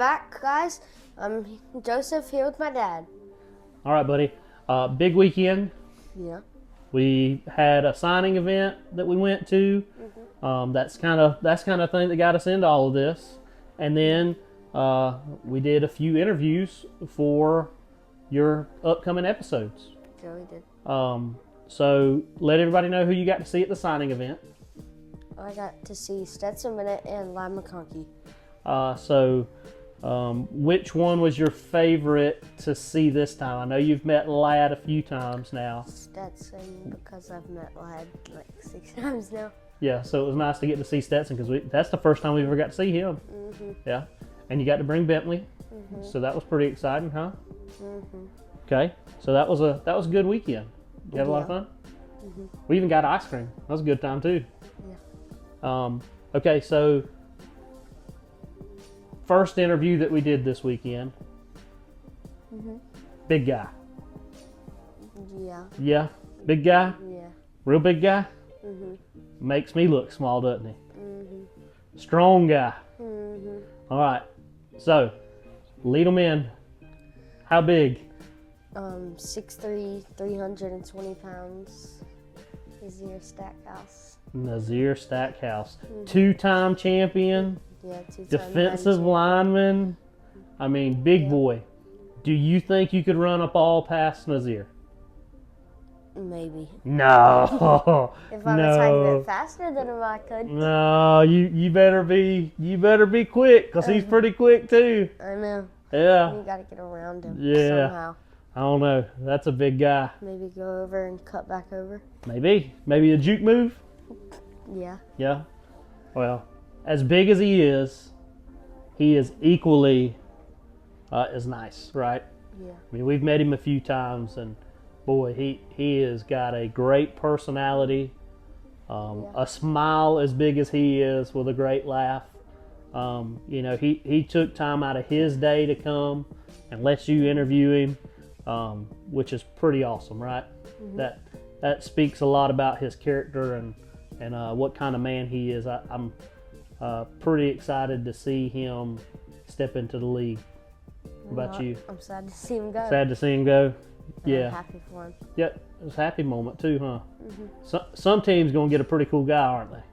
back, guys. I'm Joseph here with my dad. All right, buddy. Big weekend. Yeah. We had a signing event that we went to. That's kind of thing that got us into all of this. And then we did a few interviews for your upcoming episodes. Joey did. So let everybody know who you got to see at the signing event. I got to see Stetson Bennett and Lyle McConkey. Which one was your favorite to see this time? I know you've met Ladd a few times now. Stetson, because I've met Ladd like 6 times now. Yeah, so it was nice to get to see Stetson because that's the first time we ever got to see him. Yeah, and you got to bring Bentley, so that was pretty exciting, huh? Okay, so that was a good weekend. You had a lot of fun. We even got ice cream. That was a good time too. Yeah. Okay, so first interview that we did this weekend. Big guy. Yeah. Yeah, big guy. Yeah. Real big guy. Makes me look small, doesn't he? Strong guy. All right. So, lead them in. How big? 6'3", 320 pounds. Nazir Stackhouse. Nazir Stackhouse. Two-time champion. Yeah, 2-time Defensive lineman. I mean, big boy. Do you think you could run a ball past Nazir? Maybe. No. If I'm a tiny bit faster than him, I could. No, you better be quick because he's pretty quick too. I know. Yeah. You gotta get around him Yeah. somehow. I don't know. That's a big guy. Maybe go over and cut back over. Maybe a juke move. Yeah. Yeah. Well, as big as he is equally as nice, right? Yeah. I mean, we've met him a few times, and boy, he has got a great personality, a smile as big as he is with a great laugh. He took time out of his day to come and let you interview him, which is pretty awesome, right? That speaks a lot about his character and what kind of man he is. I'm pretty excited to see him step into the league. What about you? I'm sad to see him go. Sad to see him go. Yeah. I'm happy for him. Yeah, it was a happy moment too, huh? Some teams gonna get a pretty cool guy, aren't they?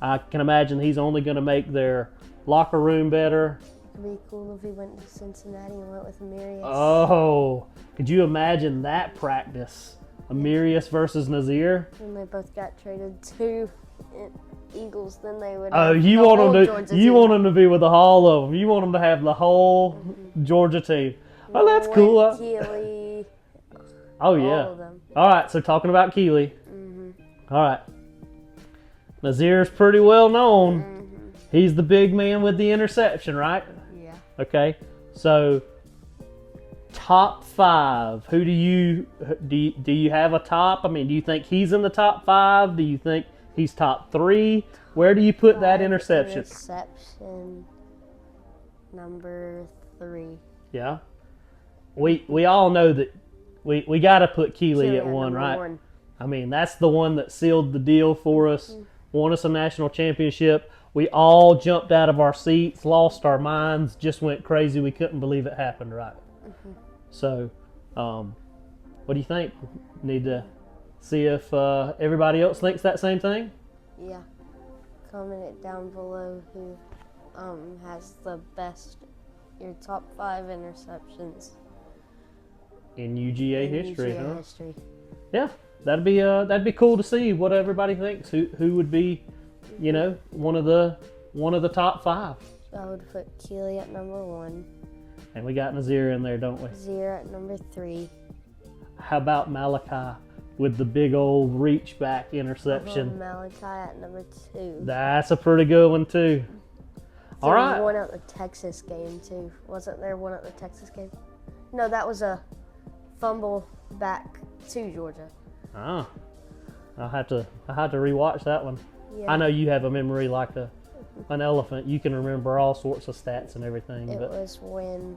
I can imagine he's only gonna make their locker room better. It'd be cool if he went to Cincinnati and went with Amirius. Oh, could you imagine that practice? Amirius versus Nazir. When they both got traded to Eagles, then they would. Oh, have you the want whole them to? Georgia You team. want them to be with the whole of them. You want them to have the whole Georgia team. Oh, that's cool. Keely. Oh yeah. All of them. All right. So talking about Keely. All right. Nazir's pretty well known. He's the big man with the interception, right? Yeah. Okay. So top 5. Who do you have a top? I mean, do you think he's in the top 5? Do you think he's top 3? Where do you put that interception? Interception number 3. Yeah. We all know that we got to put Keely at 1, number right? 1. I mean, that's the one that sealed the deal for us, won us a national championship. We all jumped out of our seats, lost our minds, just went crazy. We couldn't believe it happened, right? So, what do you think? Need to see if everybody else thinks that same thing? Yeah. Comment it down below who has the best, your top 5 interceptions In UGA in history, UGA huh? history. Yeah, that'd be cool to see what everybody thinks. Who would be, one of the top 5. I would put Keely at number 1. And we got Nazir in there, don't we? Nazir at number 3. How about Malachi with the big old reach back interception? Malachi at number 2. That's a pretty good one too. All right. One at the Texas game too. Wasn't there one at the Texas game? No, that was a fumble back to Georgia. Oh, I have to rewatch that one. Yeah. I know you have a memory like an elephant. You can remember all sorts of stats and everything. It was when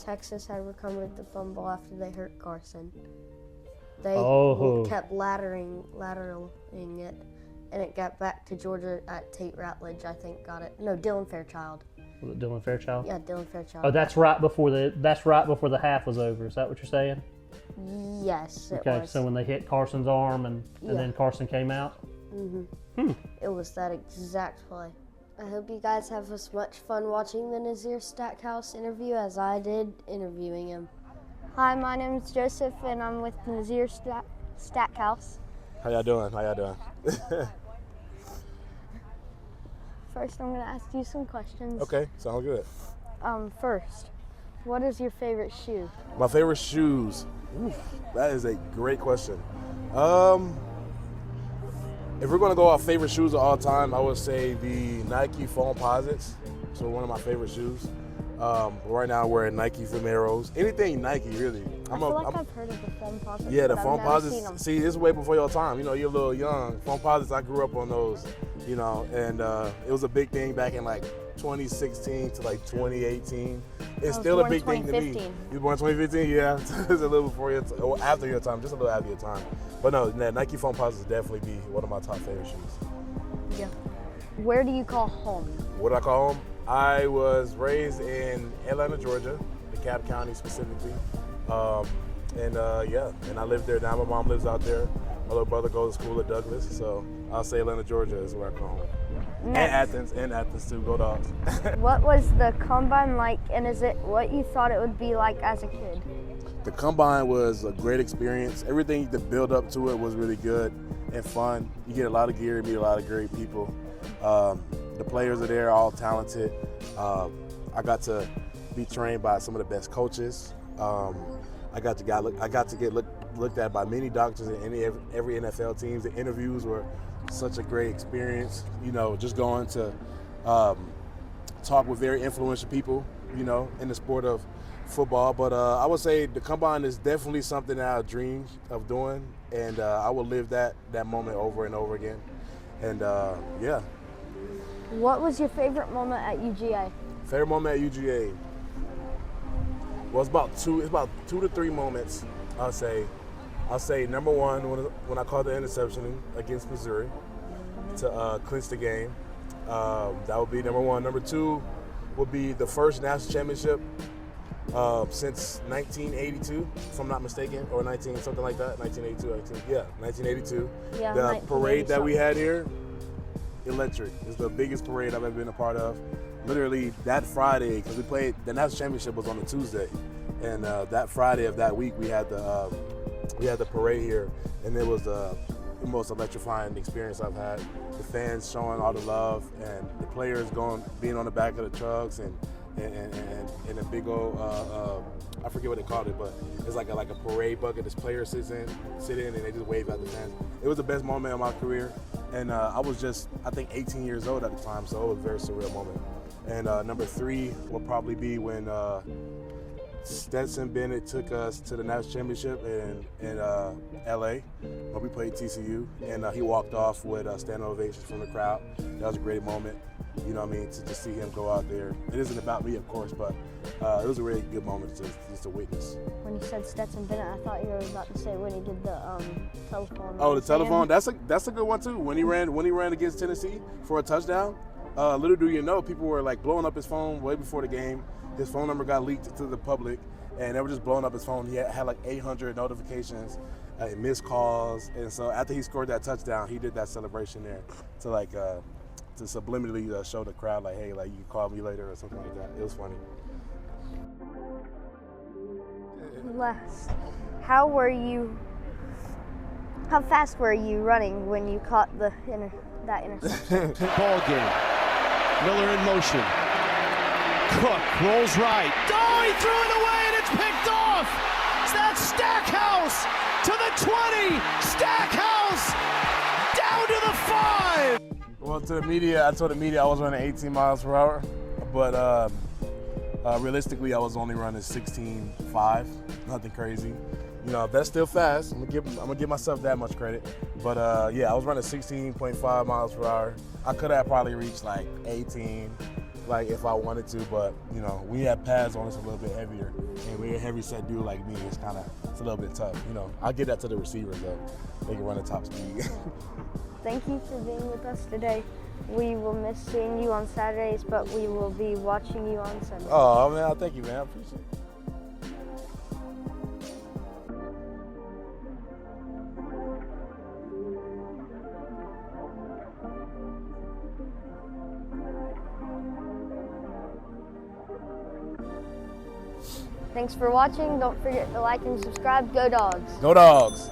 Texas had recovered the fumble after they hurt Carson. They kept lateraling it, and it got back to Georgia at Tate Ratledge, I think, got it. No, Dylan Fairchild. Was it Dylan Fairchild? Yeah, Dylan Fairchild. Oh, that's right before the half was over. Is that what you're saying? Yes, it Okay, was. so when they hit Carson's arm and then Carson came out? It was that exact play. I hope you guys have as much fun watching the Nazir Stackhouse interview as I did interviewing him. Hi, my name is Joseph, and I'm with Nazir Stackhouse. How y'all doing? First, I'm going to ask you some questions. Okay, sounds good. First, what is your favorite shoe? My favorite shoes. Oof, that is a great question. If we're gonna go off favorite shoes of all time, I would say the Nike Foam Posits. So one of my favorite shoes. Right now I'm wearing Nike Vomeros. Anything Nike, really. I've heard of the Foam Posits. Yeah, the but Foam I've never Posits. seen them. See, this is way before your time. You know, you're a little young. Foam Posits, I grew up on those. You know, and it was a big thing back in like 2016 to like 2018. It's still a big thing to me. You were born 2015? Yeah, it's a little before your or after your time, just a little after your time. But no, Nike Foam Posits definitely be one of my top favorite shoes. Yeah. Where do you call home? What do I call home? I was raised in Atlanta, Georgia, DeKalb County specifically. And I live there now. My mom lives out there. My little brother goes to school at Douglas, so I'll say Atlanta, Georgia is where I call home. Next. And Athens too. Go Dogs. What was the combine like, and is it what you thought it would be like as a kid? The combine was a great experience. Everything the build up to it was really good and fun. You get a lot of gear, meet a lot of great people. The players are there, all talented. I got to be trained by some of the best coaches. I got to get looked at by many doctors in every NFL teams. The interviews were such a great experience. You know, just going to talk with very influential people, you know, in the sport of football. But I would say the combine is definitely something that I dreamed of doing, and I will live that moment over and over again. And yeah. What was your favorite moment at UGA? Favorite moment at UGA? Well, it's about two to three moments. I'll say number one when I caught the interception against Missouri to clinch the game. That would be number one. Number two would be the first national championship since 1982, if I'm not mistaken, or 1982. Yeah, The parade that we had here, electric. It's the biggest parade I've ever been a part of. Literally that Friday, because we played, the national championship was on a Tuesday, and that Friday of that week we had the parade here, and it was the most electrifying experience I've had. The fans showing all the love, and the players being on the back of the trucks, and a big old I forget what they called it, but it's like a parade bucket. This player sit in, and they just wave at the fans. It was the best moment of my career, and I was just, I think, 18 years old at the time, so it was a very surreal moment. And number three will probably be when Stetson Bennett took us to the national championship in LA when we played TCU, and he walked off with standing ovations from the crowd. That was a great moment, you know what I mean, to just see him go out there. It isn't about me, of course, but it was a really good moment to witness. When you said Stetson Bennett, I thought you were about to say when he did the telephone. Oh, the telephone, that's a good one too. When he ran against Tennessee for a touchdown, little do you know, people were like blowing up his phone way before the game. His phone number got leaked to the public, and they were just blowing up his phone. He had like 800 notifications, missed calls, and so after he scored that touchdown, he did that celebration there to subliminally show the crowd like, hey, like, you can call me later or something like that. It was funny. Last, how fast were you running when you caught that interception? Ball game. Miller in motion. Cook rolls right. Oh, he threw it away and it's picked off. That's Stackhouse to the 20. Stackhouse down to the 5. Well, to the media, I told the media I was running 18 miles per hour, but realistically, I was only running 16.5. Nothing crazy. You know, that's still fast. I'm gonna give myself that much credit. But yeah, I was running 16.5 miles per hour. I could have probably reached like 18, like if I wanted to. But you know, we had pads on us a little bit heavier, and we're a heavy set dude like me. It's a little bit tough. You know, I'll give that to the receivers though. They can run at top speed. Thank you for being with us today. We will miss seeing you on Saturdays, but we will be watching you on Sundays. Oh, man, thank you, man. I appreciate it. Thanks for watching. Don't forget to like and subscribe. Go Dogs. Go Dogs.